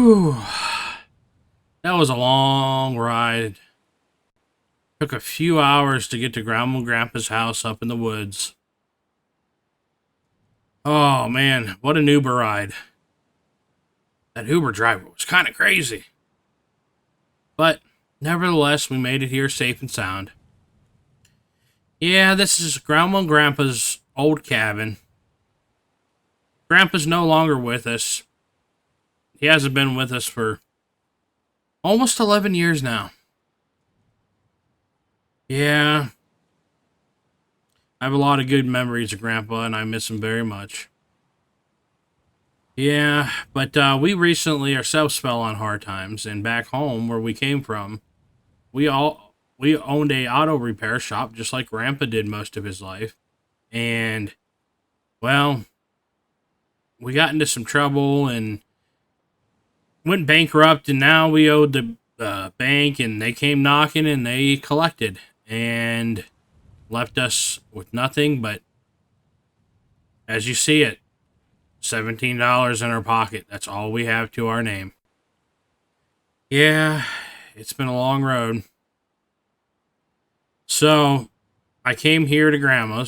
Whew. That was a long ride. Took a few hours to get to Grandma and Grandpa's house up in the woods. Oh man, what an Uber ride. That Uber driver was kind of crazy. But nevertheless, we made it here safe and sound. Yeah, this is Grandma and Grandpa's old cabin. Grandpa's no longer with us. He hasn't been with us for almost 11 years now. Yeah, I have a lot of good memories of Grandpa, and I miss him very much. Yeah, but we recently ourselves fell on hard times, and back home where we came from, we owned a auto repair shop just like Grandpa did most of his life, and well, we got into some trouble and went bankrupt, and now we owed the bank, and they came knocking and they collected and left us with nothing but, as you see it, $17 in our pocket. That's all we have to our name. Yeah, it's been a long road. So, I came here to Grandma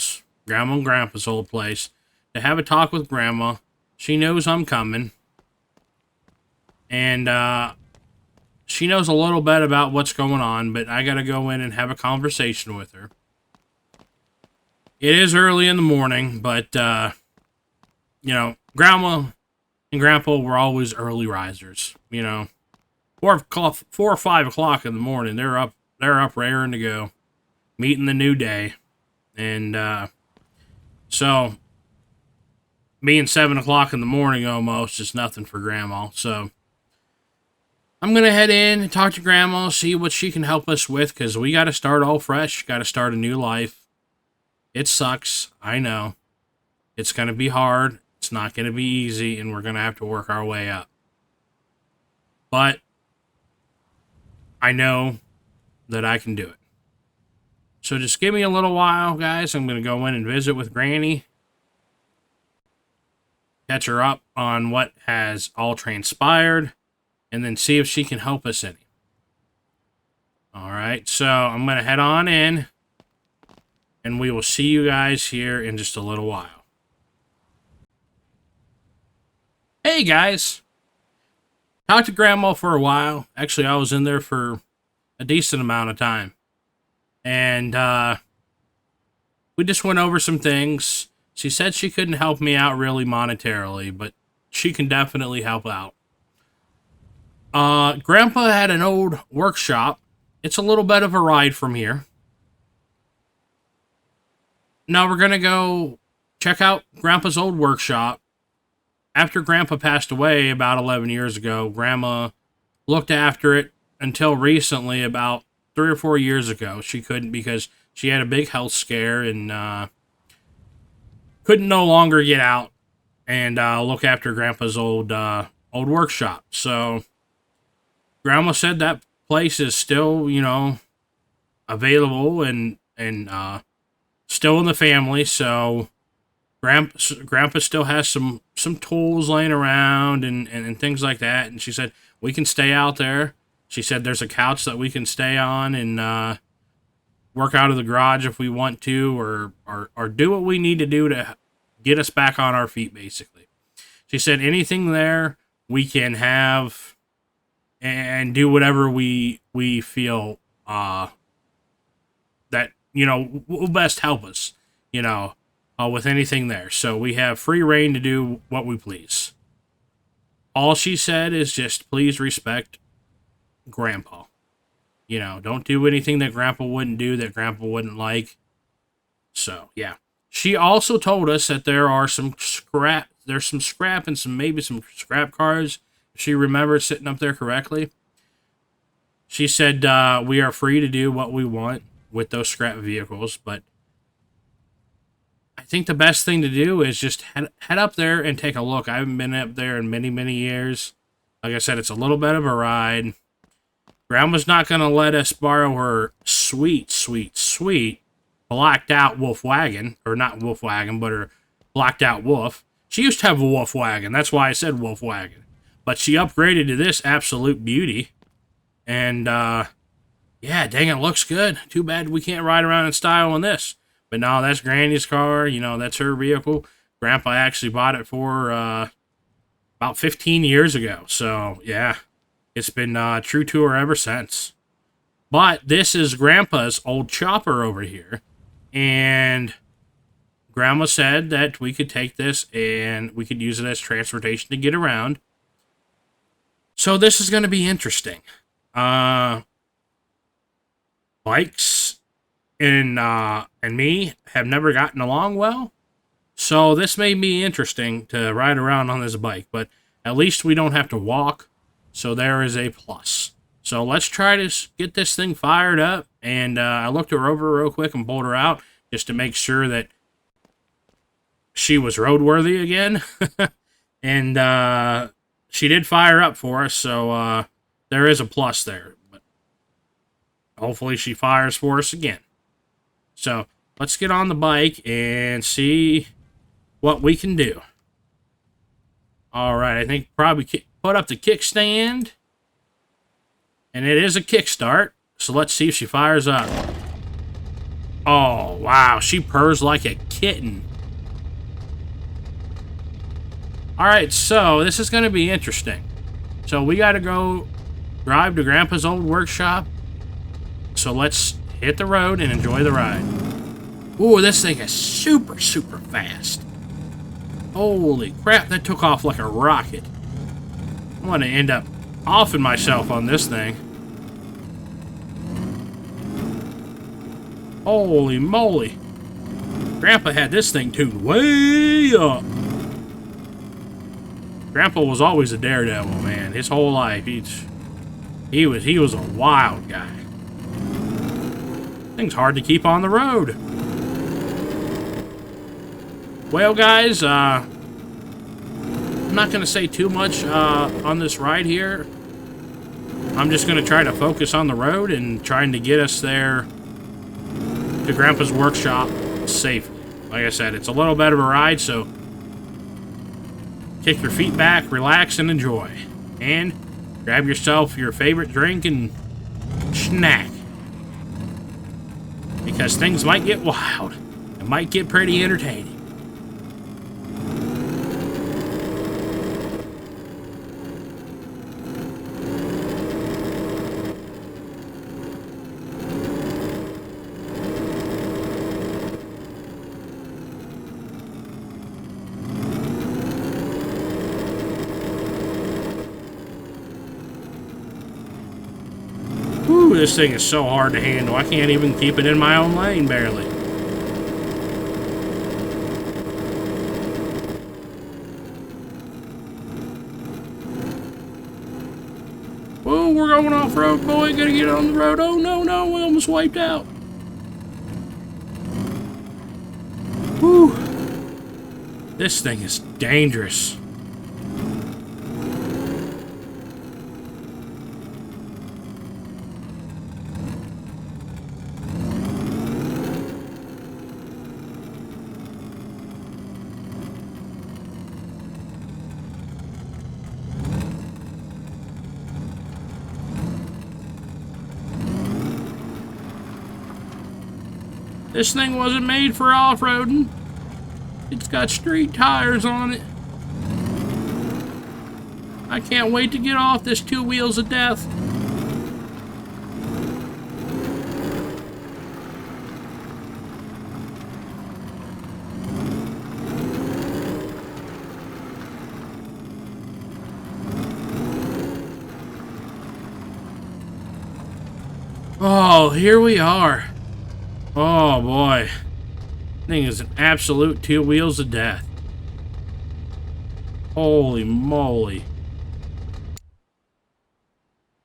and Grandpa's old place, to have a talk with Grandma. She knows I'm coming. And, she knows a little bit about what's going on, but I gotta go in and have a conversation with her. It is early in the morning, but, Grandma and Grandpa were always early risers. 4 or 5 o'clock in the morning, they're up raring to go, meeting the new day. And, so, being 7 o'clock in the morning almost is nothing for Grandma. So, I'm going to head in and talk to Grandma, see what she can help us with, because we got to start all fresh, got to start a new life. It sucks, I know. It's going to be hard, it's not going to be easy, and we're going to have to work our way up. But I know that I can do it. So just give me a little while, guys. I'm going to go in and visit with Granny, catch her up on what has all transpired, and then see if she can help us any. Alright, so I'm going to head on in, and we will see you guys here in just a little while. Hey guys! Talked to Grandma for a while. Actually, I was in there for a decent amount of time. And, we just went over some things. She said she couldn't help me out really monetarily, but she can definitely help out. Grandpa had an old workshop. It's a little bit of a ride from here. Now we're gonna go check out Grandpa's old workshop. After Grandpa passed away about 11 years ago, Grandma looked after it until recently, about 3 or 4 years ago. She couldn't because she had a big health scare and couldn't no longer get out and look after Grandpa's old workshop. So Grandma said that place is still, available and still in the family. So Grandpa still has some tools laying around and things like that. And she said we can stay out there. She said there's a couch that we can stay on and work out of the garage if we want to, or do what we need to do to get us back on our feet, basically. She said anything there we can have and do whatever we feel that, will best help us, with anything there. So we have free reign to do what we please. All she said is just please respect Grandpa. Don't do anything that Grandpa wouldn't do, that Grandpa wouldn't like. So, yeah. She also told us that there's some scrap and maybe some scrap cars, if she remembers sitting up there correctly. She said we are free to do what we want with those scrap vehicles, but I think the best thing to do is just head up there and take a look. I haven't been up there in many, many years. Like I said, it's a little bit of a ride. Grandma's not going to let us borrow her sweet, sweet, sweet blacked out wolf wagon. Or not wolf wagon, but her blacked out wolf. She used to have a wolf wagon. That's why I said wolf wagon. But she upgraded to this absolute beauty. And, yeah, dang, it looks good. Too bad we can't ride around in style in this. But no, that's Granny's car. You know, that's her vehicle. Grandpa actually bought it for about 15 years ago. So, yeah, it's been true to her ever since. But this is Grandpa's old chopper over here. And Grandma said that we could take this and we could use it as transportation to get around. So this is going to be interesting. Bikes and me have never gotten along well. So this may be interesting to ride around on this bike. But at least we don't have to walk. So there is a plus. So let's try to get this thing fired up. And I looked her over real quick and pulled her out just to make sure that she was roadworthy again. And she did fire up for us, so there is a plus there. But hopefully she fires for us again. So let's get on the bike and see what we can do. All right, I think probably put up the kickstand. And it is a kickstart, so let's see if she fires up. Oh, wow, she purrs like a kitten. Alright, so this is going to be interesting. So we got to go drive to Grandpa's old workshop. So let's hit the road and enjoy the ride. Ooh, this thing is super, super fast. Holy crap, that took off like a rocket. I'm going to end up offing myself on this thing. Holy moly. Grandpa had this thing tuned way up. Grandpa was always a daredevil, man. His whole life, he was a wild guy. Thing's hard to keep on the road. Well, guys, I'm not going to say too much on this ride here. I'm just going to try to focus on the road and trying to get us there to Grandpa's workshop safely. Like I said, it's a little bit of a ride, so kick your feet back, relax, and enjoy. And grab yourself your favorite drink and snack. Because things might get wild. It might get pretty entertaining. Whew, this thing is so hard to handle. I can't even keep it in my own lane, barely. Whoa, we're going off-road, boy. Gotta get on the road. Oh, no, no, we almost wiped out. Whew. This thing is dangerous. This thing wasn't made for off-roading. It's got street tires on it. I can't wait to get off this two wheels of death. Oh, here we are. Oh boy. Thing is an absolute two wheels of death. Holy moly.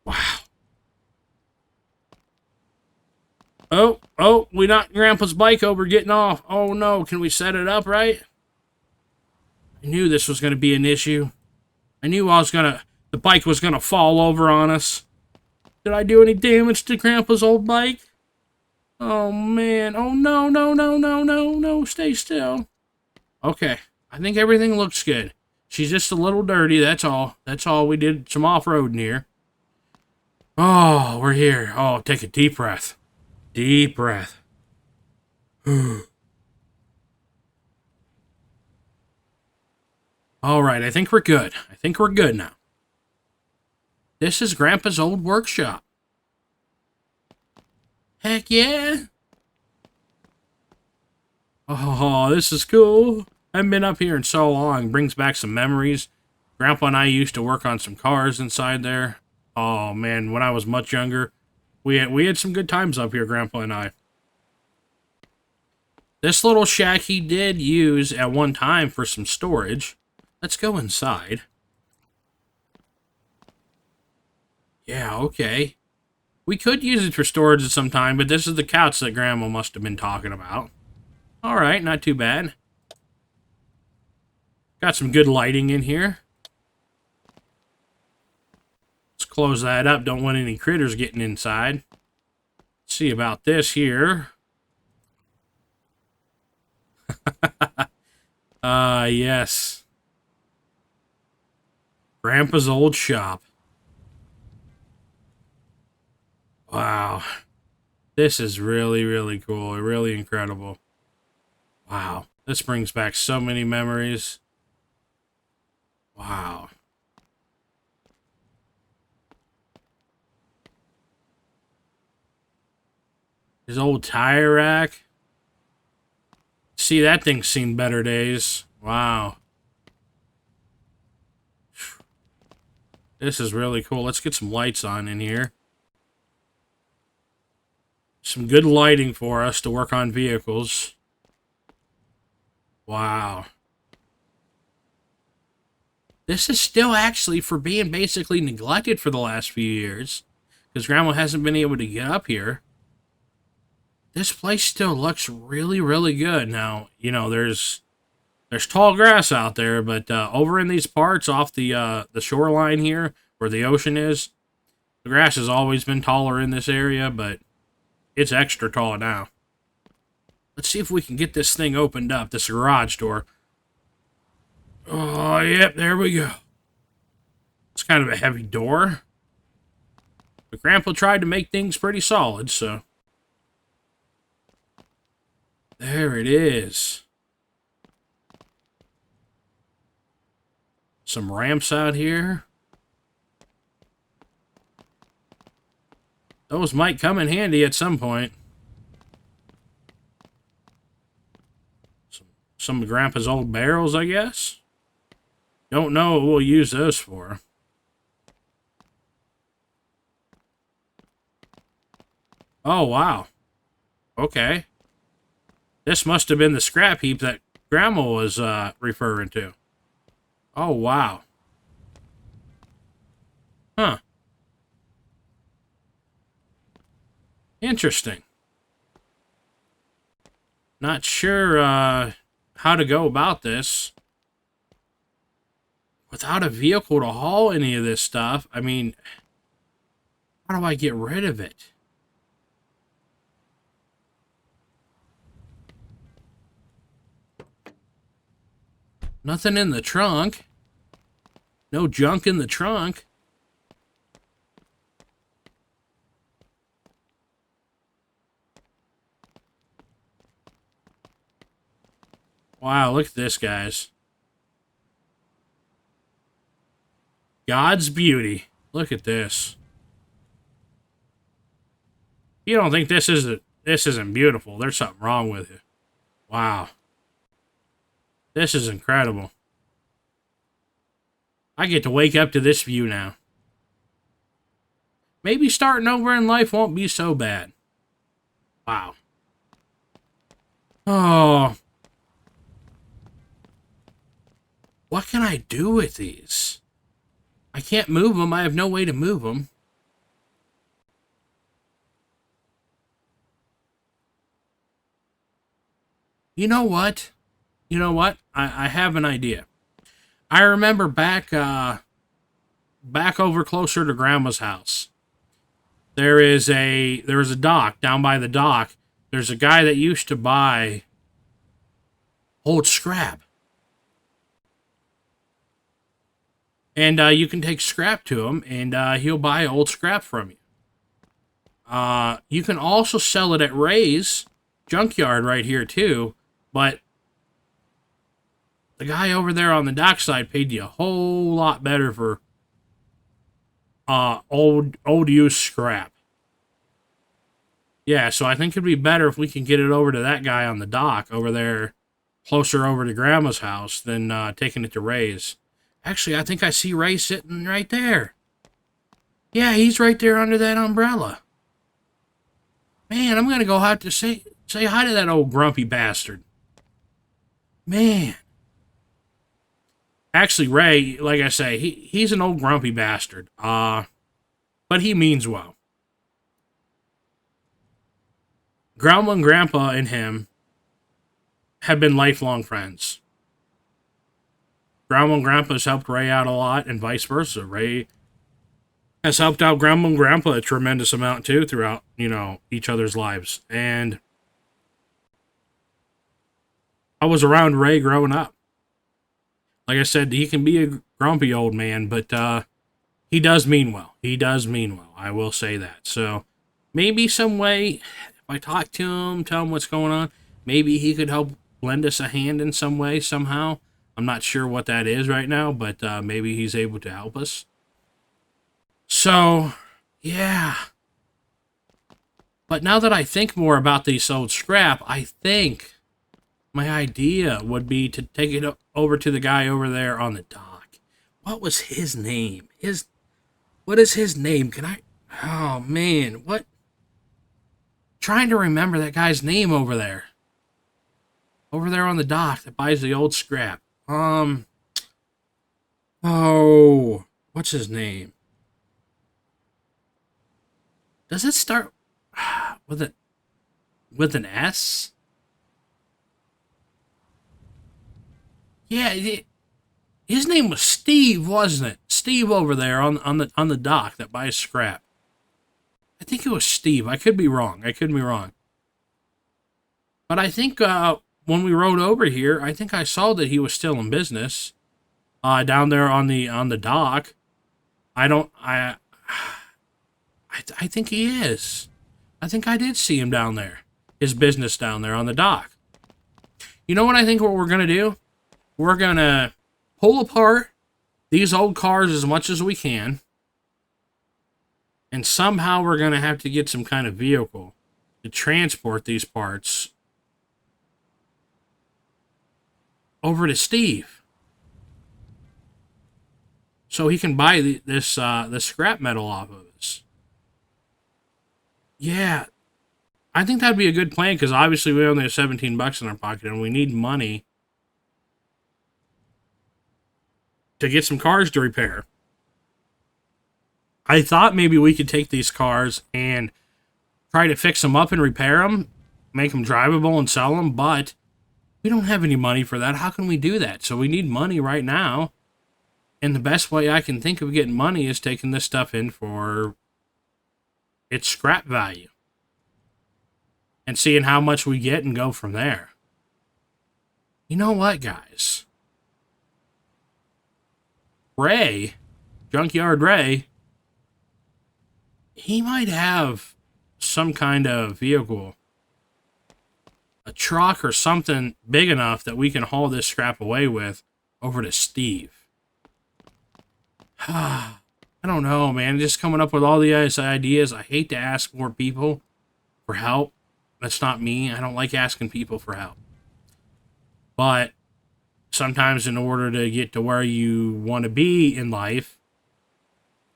Wow. Oh, we knocked Grandpa's bike over getting off. Oh no, can we set it up right? I knew this was going to be an issue. I knew the bike was going to fall over on us. Did I do any damage to Grandpa's old bike? Oh, man. Oh, no, no, no, no, no, no. Stay still. Okay. I think everything looks good. She's just a little dirty, that's all. That's all. We did some off-roading here. Oh, we're here. Oh, take a deep breath. Deep breath. All right, I think we're good. I think we're good now. This is Grandpa's old workshop. Heck yeah. Oh, this is cool. I haven't been up here in so long. Brings back some memories. Grandpa and I used to work on some cars inside there. Oh, man, when I was much younger, we had some good times up here, Grandpa and I. This little shack he did use at one time for some storage. Let's go inside. Yeah, okay. We could use it for storage at some time, but this is the couch that Grandma must have been talking about. Alright, not too bad. Got some good lighting in here. Let's close that up. Don't want any critters getting inside. Let's see about this here. Yes. Grandpa's old shop. Wow. This is really, really cool. Really incredible. Wow. This brings back so many memories. Wow. His old tire rack. See, that thing's seen better days. Wow. This is really cool. Let's get some lights on in here. Some good lighting for us to work on vehicles. Wow. This is still actually for being basically neglected for the last few years. Because Grandma hasn't been able to get up here. This place still looks really, really good. Now, you know, there's tall grass out there, but over in these parts off the shoreline here, where the ocean is, the grass has always been taller in this area, but it's extra tall now. Let's see if we can get this thing opened up, this garage door. Oh, yep, there we go. It's kind of a heavy door. But Grandpa tried to make things pretty solid, so... There it is. Some ramps out here. Those might come in handy at some point. Some of Grandpa's old barrels, I guess. Don't know what we'll use those for. Oh, wow. Okay. This must have been the scrap heap that Grandma was referring to. Oh, wow. Huh. Interesting. Not sure how to go about this. Without a vehicle to haul any of this stuff, I mean, how do I get rid of it? Nothing in the trunk. No junk in the trunk. Wow, look at this, guys. God's beauty. Look at this. You don't think this isn't beautiful? There's something wrong with it. Wow. This is incredible. I get to wake up to this view now. Maybe starting over in life won't be so bad. Wow. Oh. What can I do with these? I can't move them. I have no way to move them. You know what? I have an idea. I remember back over closer to Grandma's house. There is a dock down by the dock. There's a guy that used to buy old scrap. And you can take scrap to him, and he'll buy old scrap from you. You can also sell it at Ray's junkyard right here too, but the guy over there on the dockside paid you a whole lot better for old used scrap. Yeah, so I think it'd be better if we can get it over to that guy on the dock over there, closer over to Grandma's house, than taking it to Ray's. Actually, I think I see Ray sitting right there. Yeah, he's right there under that umbrella. Man, I'm gonna go out to say hi to that old grumpy bastard. Man. Actually, Ray, like I say, he's an old grumpy bastard. But he means well. Grandma and Grandpa and him have been lifelong friends. Grandma and Grandpa's helped Ray out a lot, and vice versa. Ray has helped out Grandma and Grandpa a tremendous amount too throughout, each other's lives. And I was around Ray growing up. Like I said, he can be a grumpy old man, but he does mean well. He does mean well. I will say that. So maybe some way, if I talk to him, tell him what's going on, maybe he could help lend us a hand in some way, somehow. I'm not sure what that is right now, but maybe he's able to help us. So, yeah. But now that I think more about these old scrap, I think my idea would be to take it over to the guy over there on the dock. What was his name? What is his name? Oh, man. What? Trying to remember that guy's name over there. Over there on the dock that buys the old scrap. Oh, what's his name? Does it start with an S? Yeah, his name was Steve, wasn't it? Steve over there on the dock that buys scrap. I think it was Steve. I could be wrong. But I think when we rode over here, I think I saw that he was still in business. Down there on the dock. I think he is. I think I did see him down there. His business down there on the dock. You know what I think what we're going to do? We're going to pull apart these old cars as much as we can. And somehow we're going to have to get some kind of vehicle to transport these parts over to Steve, so he can buy this scrap metal off of us. Yeah, I think that'd be a good plan, because obviously we only have $17 in our pocket and we need money to get some cars to repair. I thought maybe we could take these cars and try to fix them up and repair them, make them drivable and sell them, but we don't have any money for that. How can we do that? So we need money right now. And the best way I can think of getting money is taking this stuff in for its scrap value and seeing how much we get and go from there. You know what, guys? Ray, Junkyard Ray, he might have some kind of vehicle, a truck or something big enough that we can haul this scrap away with over to Steve. I don't know, man. Just coming up with all these ideas. I hate to ask more people for help. That's not me. I don't like asking people for help. But sometimes in order to get to where you want to be in life,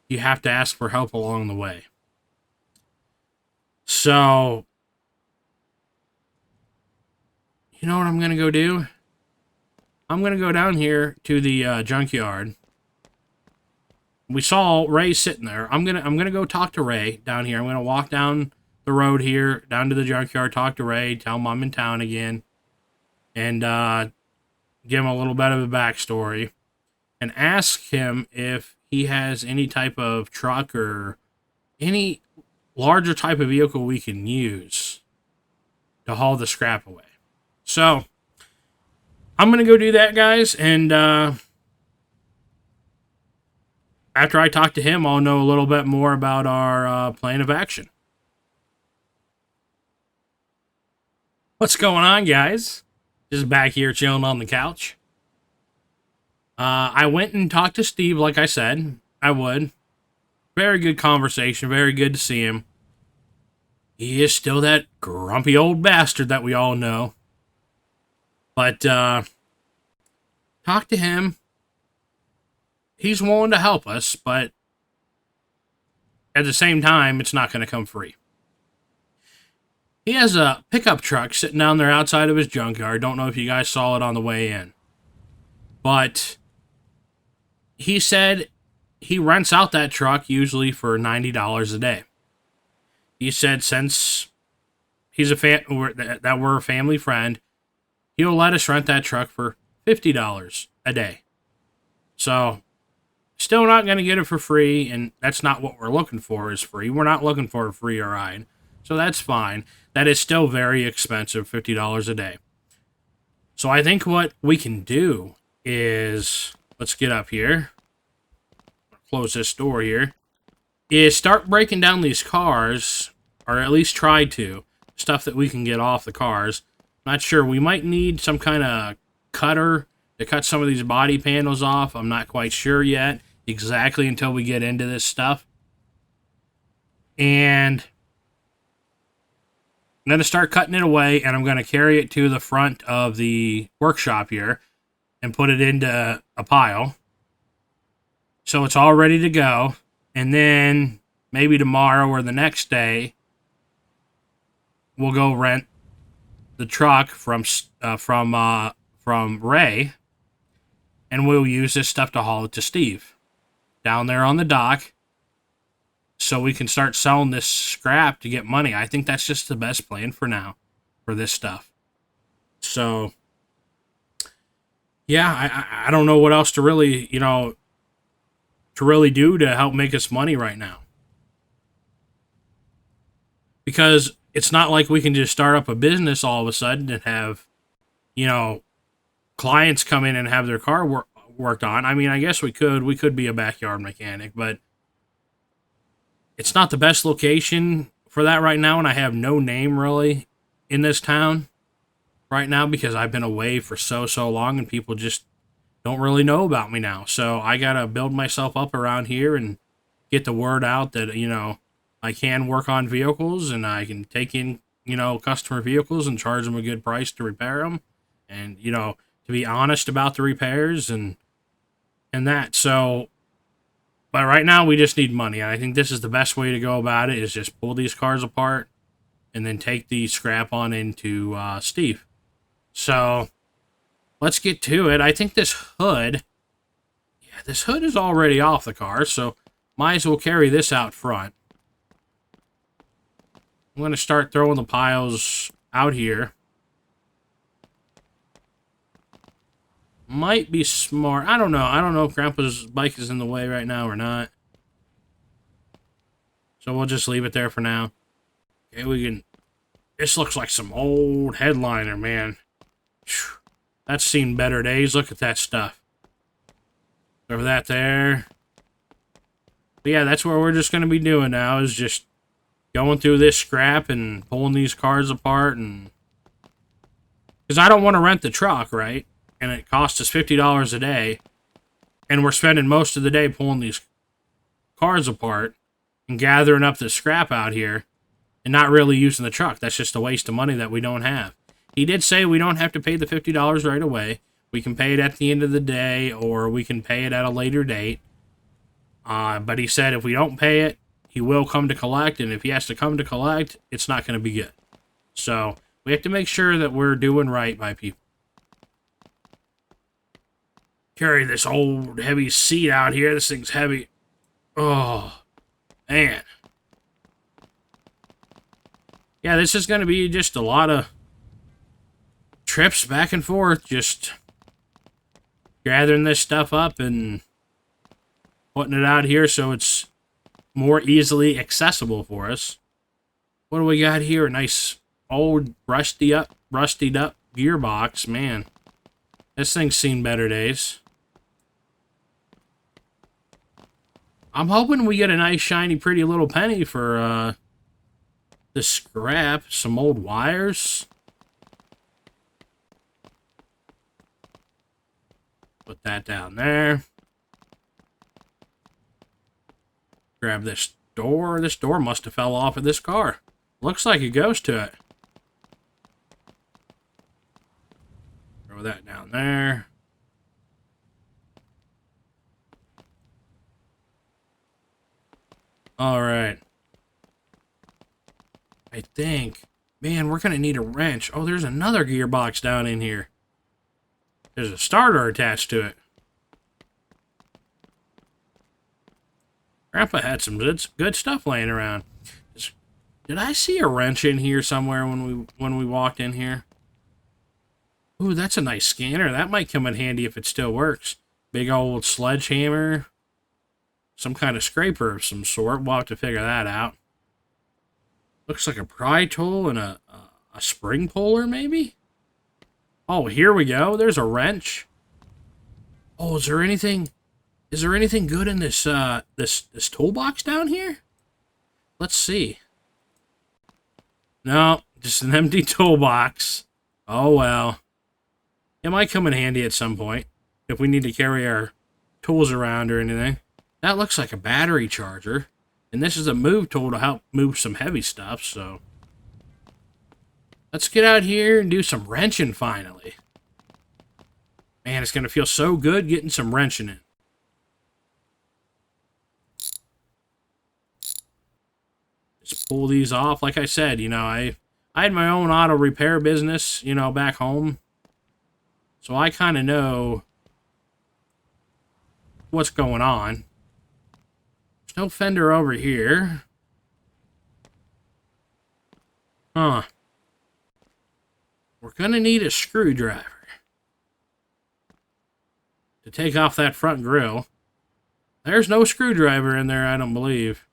you have to ask for help along the way. So, you know what I'm going to go do? I'm going to go down here to the junkyard. We saw Ray sitting there. I'm gonna go talk to Ray down here. I'm gonna walk down the road here, down to the junkyard, talk to Ray, tell him I'm in town again, and give him a little bit of a backstory, and ask him if he has any type of truck or any larger type of vehicle we can use to haul the scrap away. So, I'm gonna go do that, guys, and after I talk to him, I'll know a little bit more about our plan of action. What's going on, guys? Just back here chilling on the couch. I went and talked to Steve, like I said I would. Very good conversation. Very good to see him. He is still that grumpy old bastard that we all know. But, talk to him. He's willing to help us, but at the same time, it's not going to come free. He has a pickup truck sitting down there outside of his junkyard. Don't know if you guys saw it on the way in. But he said he rents out that truck usually for $90 a day. He said since he's that we're a family friend, he'll let us rent that truck for $50 a day. So, still not going to get it for free, and that's not what we're looking for is free. We're not looking for a free ride. So that's fine. That is still very expensive, $50 a day. So I think what we can do is, let's get up here. Close this door here. Is start breaking down these cars, or at least try to. Stuff that we can get off the cars. Not sure. We might need some kind of cutter to cut some of these body panels off. I'm not quite sure yet exactly until we get into this stuff. And I'm going to start cutting it away, and I'm going to carry it to the front of the workshop here and put it into a pile. So it's all ready to go. And then maybe tomorrow or the next day, we'll go rent the truck from Ray, and we'll use this stuff to haul it to Steve down there on the dock, so we can start selling this scrap to get money. I think that's just the best plan for now for this stuff. So, yeah, I don't know what else to really, to really do to help make us money right now. Because it's not like we can just start up a business all of a sudden and have, clients come in and have their car worked on. I mean, I guess we could be a backyard mechanic, but it's not the best location for that right now, and I have no name really in this town right now because I've been away for so long and people just don't really know about me now. So I gotta build myself up around here and get the word out that, I can work on vehicles and I can take in, customer vehicles and charge them a good price to repair them. And, to be honest about the repairs and that. So, but right now we just need money. And I think this is the best way to go about it is just pull these cars apart and then take the scrap on into Steve. So let's get to it. I think this hood is already off the car. So might as well carry this out front. I'm going to start throwing the piles out here. Might be smart. I don't know. I don't know if Grandpa's bike is in the way right now or not. So we'll just leave it there for now. Okay, we can... This looks like some old headliner, man. Whew. That's seen better days. Look at that stuff. Over that there. But yeah, that's what we're just going to be doing now is just going through this scrap and pulling these cars apart. And because I don't want to rent the truck, right? And it costs us $50 a day. And we're spending most of the day pulling these cars apart and gathering up the scrap out here and not really using the truck. That's just a waste of money that we don't have. He did say we don't have to pay the $50 right away. We can pay it at the end of the day or we can pay it at a later date. But he said if we don't pay it, he will come to collect. And if he has to come to collect, it's not going to be good. So we have to make sure that we're doing right by people. Carry this old heavy seat out here. This thing's heavy. Oh, man. Yeah, this is going to be just a lot of trips back and forth. Just gathering this stuff up and putting it out here so it's more easily accessible for us. What do we got here? A nice old rustied up gearbox. Man, this thing's seen better days. I'm hoping we get a nice, shiny, pretty little penny for this scrap. Some old wires. Put that down there. Grab this door. This door must have fell off of this car. Looks like it goes to it. Throw that down there. Alright. I think... Man, we're going to need a wrench. Oh, there's another gearbox down in here. There's a starter attached to it. Grandpa had some good stuff laying around. Did I see a wrench in here somewhere when we walked in here? Ooh, that's a nice scanner. That might come in handy if it still works. Big old sledgehammer. Some kind of scraper of some sort. We'll have to figure that out. Looks like a pry tool and a spring puller, maybe? Oh, here we go. There's a wrench. Oh, is there anything good in this this toolbox down here? Let's see. No, just an empty toolbox. Oh well. It might come in handy at some point if we need to carry our tools around or anything. That looks like a battery charger. And this is a move tool to help move some heavy stuff, so... Let's get out here and do some wrenching finally. Man, it's going to feel so good getting some wrenching in. Just pull these off. Like I said, you know, I had my own auto repair business, you know, back home. So I kind of know what's going on. There's no fender over here. Huh. We're going to need a screwdriver to take off that front grille. There's no screwdriver in there, I don't believe.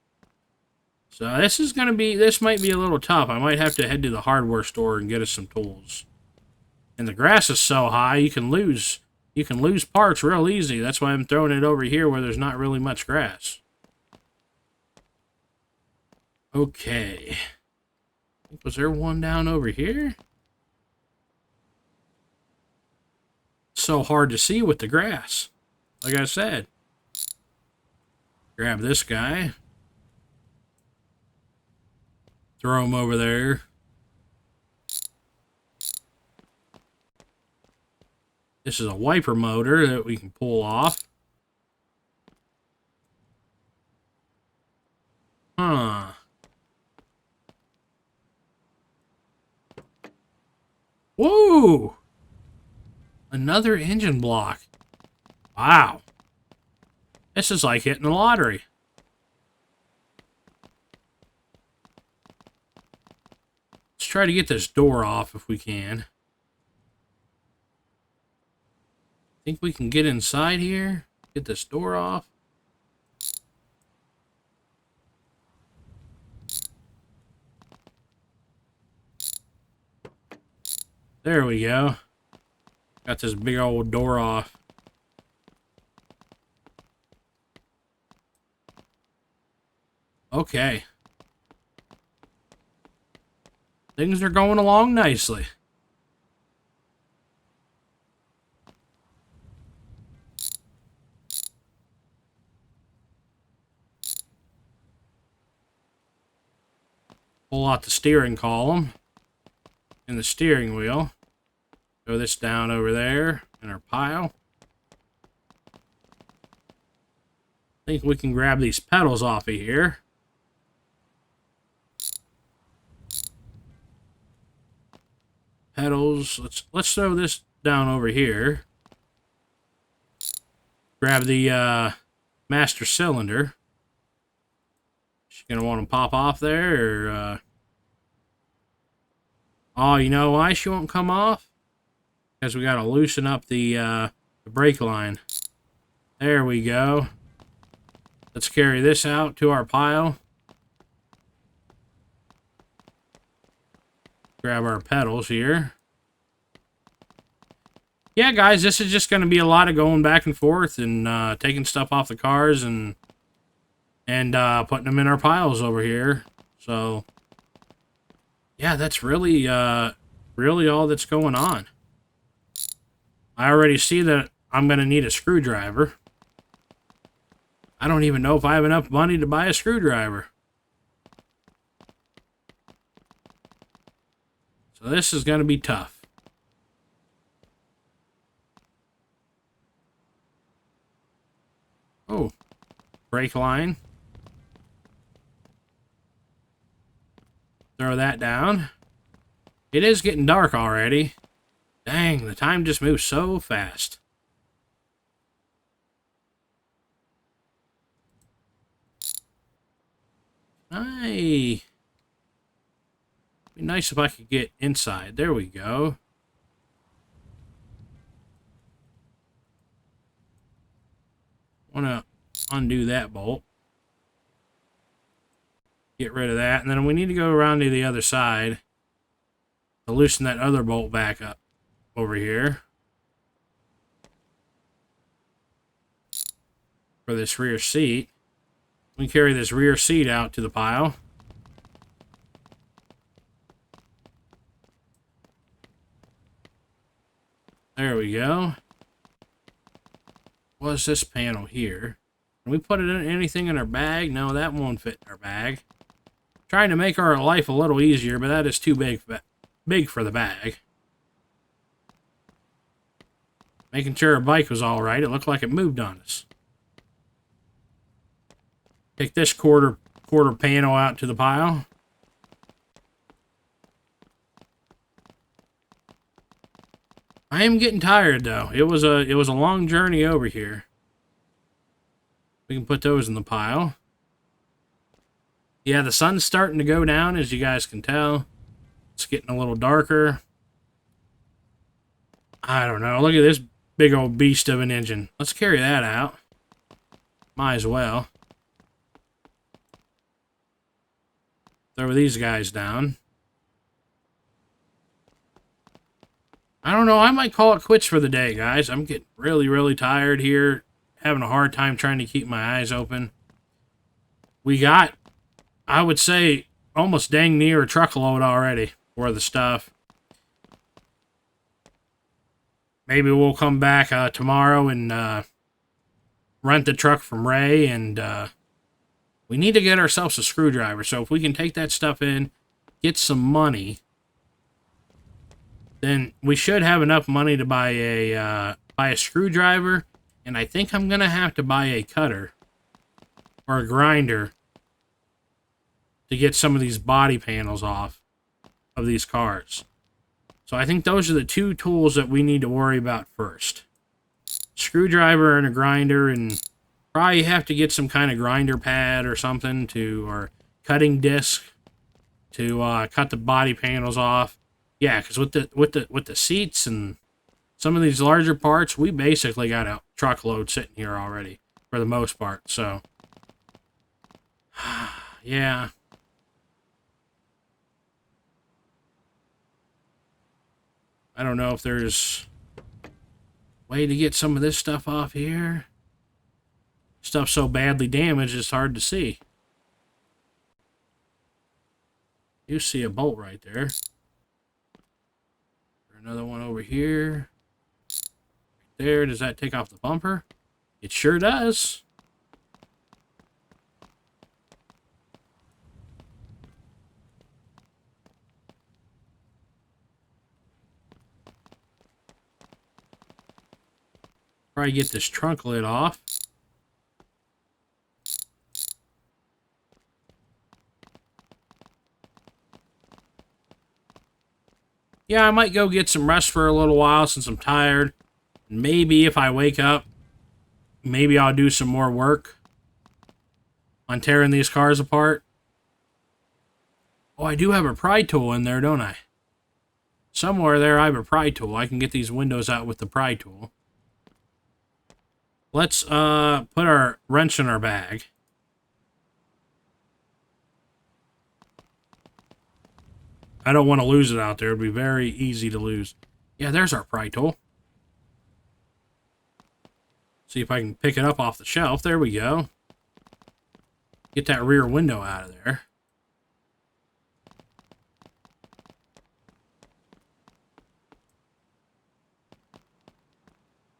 So this might be a little tough. I might have to head to the hardware store and get us some tools. And the grass is so high, you can lose parts real easy. That's why I'm throwing it over here where there's not really much grass. Okay. Was there one down over here? So hard to see with the grass. Like I said. Grab this guy. Throw him over there. This is a wiper motor that we can pull off. Huh. Whoa! Another engine block. Wow. This is like hitting the lottery. Let's try to get this door off if we can. Think we can get inside here? Get this door off? There we go. Got this big old door off. Okay. Things are going along nicely. Pull out the steering column and the steering wheel. Throw this down over there in our pile. Think we can grab these pedals off of here. Pedals. Let's throw this down over here. Grab the master cylinder. She's gonna want to pop off there, or oh, you know why she won't come off? Because we gotta loosen up the brake line. There we go. Let's carry this out to our pile. Grab our pedals here. Yeah, guys, this is just going to be a lot of going back and forth and taking stuff off the cars and and putting them in our piles over here. So, yeah, that's really, really all that's going on. I already see that I'm going to need a screwdriver. I don't even know if I have enough money to buy a screwdriver. So this is going to be tough. Oh, brake line. Throw that down. It is getting dark already. Dang, the time just moves so fast. Hey. Be nice if I could get inside. There we go. Want to undo that bolt. Get rid of that. And then we need to go around to the other side to loosen that other bolt back up over here. For this rear seat. We carry this rear seat out to the pile. There we go. What's this panel here? Can we put it in anything in our bag? No, that won't fit in our bag. Trying to make our life a little easier, but that is too big for the bag. Making sure our bike was all right. It looked like it moved on us. Take this quarter panel out to the pile. I am getting tired though. It was a long journey over here. We can put those in the pile. Yeah, the sun's starting to go down, as you guys can tell. It's getting a little darker. I don't know. Look at this big old beast of an engine. Let's carry that out. Might as well. Throw these guys down. I don't know. I might call it quits for the day, guys. I'm getting really, really tired here. Having a hard time trying to keep my eyes open. We got, I would say, almost dang near a truckload already for the stuff. Maybe we'll come back tomorrow and rent the truck from Ray. And we need to get ourselves a screwdriver. So if we can take that stuff in, get some money, then we should have enough money to buy a screwdriver, and I think I'm gonna have to buy a cutter or a grinder to get some of these body panels off of these cars. So I think those are the two tools that we need to worry about first. Screwdriver and a grinder, and probably have to get some kind of grinder pad or something or cutting disc to cut the body panels off. Yeah, because with the seats and some of these larger parts, we basically got a truckload sitting here already for the most part. So, yeah. I don't know if there's a way to get some of this stuff off here. Stuff's so badly damaged, it's hard to see. You see a bolt right there. Another one over here. Right there. Does that take off the bumper? It sure does. Probably get this trunk lid off. Yeah, I might go get some rest for a little while since I'm tired. Maybe if I wake up, maybe I'll do some more work on tearing these cars apart. Oh, I do have a pry tool in there, don't I? Somewhere there I have a pry tool. I can get these windows out with the pry tool. Let's put our wrench in our bag. I don't want to lose it out there. It'd be very easy to lose. Yeah, there's our pry tool. See if I can pick it up off the shelf. There we go. Get that rear window out of there.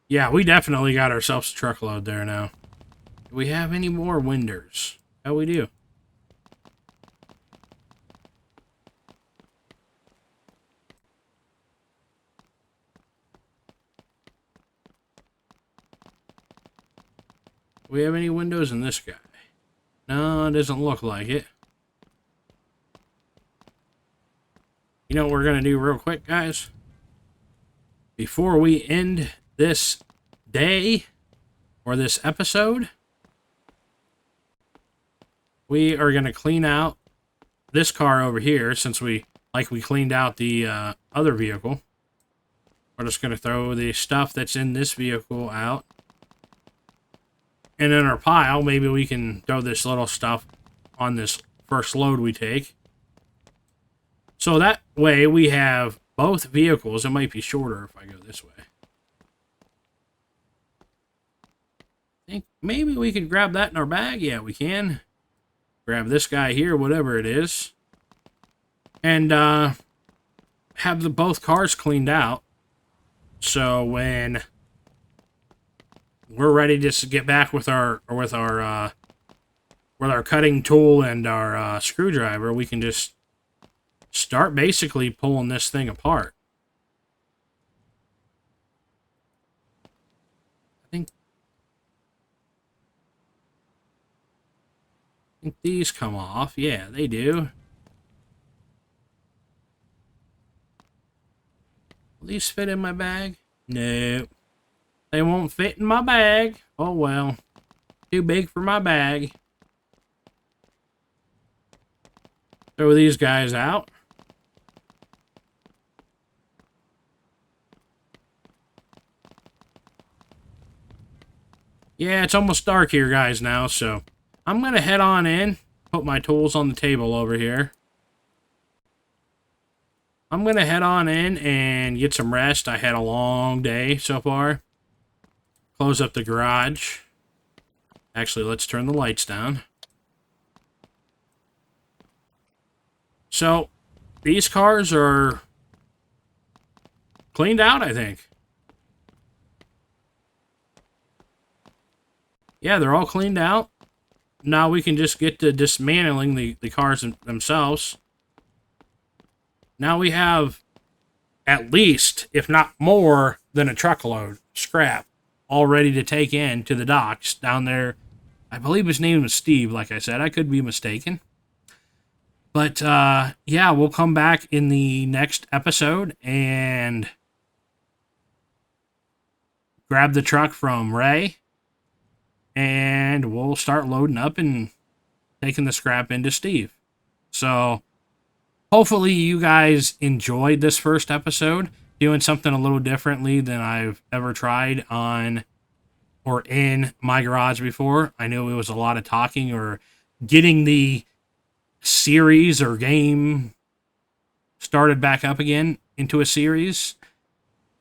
Yeah, we definitely got ourselves a truckload there now. Do we have any more windows? Oh, we do. Do we have any windows in this guy? No, it doesn't look like it. You know what we're going to do real quick, guys? Before we end this day or this episode, we are going to clean out this car over here since we cleaned out the other vehicle. We're just going to throw the stuff that's in this vehicle out. And in our pile, maybe we can throw this little stuff on this first load we take. So that way we have both vehicles. It might be shorter if I go this way. I think maybe we could grab that in our bag. Yeah, we can. Grab this guy here, whatever it is. And have both cars cleaned out. So when we're ready to get back with our cutting tool and our screwdriver, we can just start basically pulling this thing apart. I think these come off. Yeah, they do. Will these fit in my bag? No. They won't fit in my bag. Oh well. Too big for my bag. Throw these guys out. Yeah, it's almost dark here, guys, now, so I'm going to head on in, put my tools on the table over here. I'm going to head on in and get some rest. I had a long day so far. Close up the garage. Actually, let's turn the lights down. So, these cars are cleaned out, I think. Yeah, they're all cleaned out. Now we can just get to dismantling the cars themselves. Now we have at least, if not more, than a truckload scrap all ready to take in to the docks down there. I believe his name was Steve, like I said. I could be mistaken. But, yeah, we'll come back in the next episode and grab the truck from Ray. And we'll start loading up and taking the scrap into Steve. So, hopefully you guys enjoyed this first episode. Doing something a little differently than I've ever tried on or in my garage before. I know it was a lot of talking or getting the series or game started back up again into a series.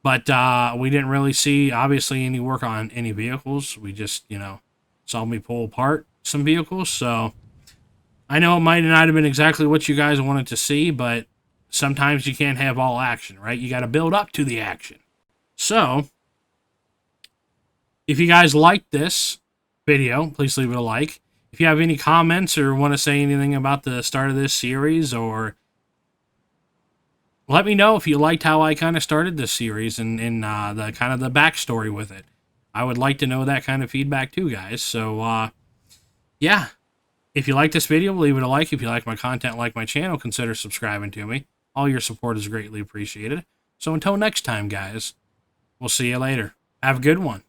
But we didn't really see, obviously, any work on any vehicles. We just, saw me pull apart some vehicles. So I know it might not have been exactly what you guys wanted to see, but sometimes you can't have all action, right? You got to build up to the action. So, if you guys liked this video, please leave it a like. If you have any comments or want to say anything about the start of this series, or let me know if you liked how I kind of started this series and the kind of the backstory with it. I would like to know that kind of feedback too, guys. So, yeah. If you like this video, leave it a like. If you like my content, like my channel, consider subscribing to me. All your support is greatly appreciated. So until next time, guys, we'll see you later. Have a good one.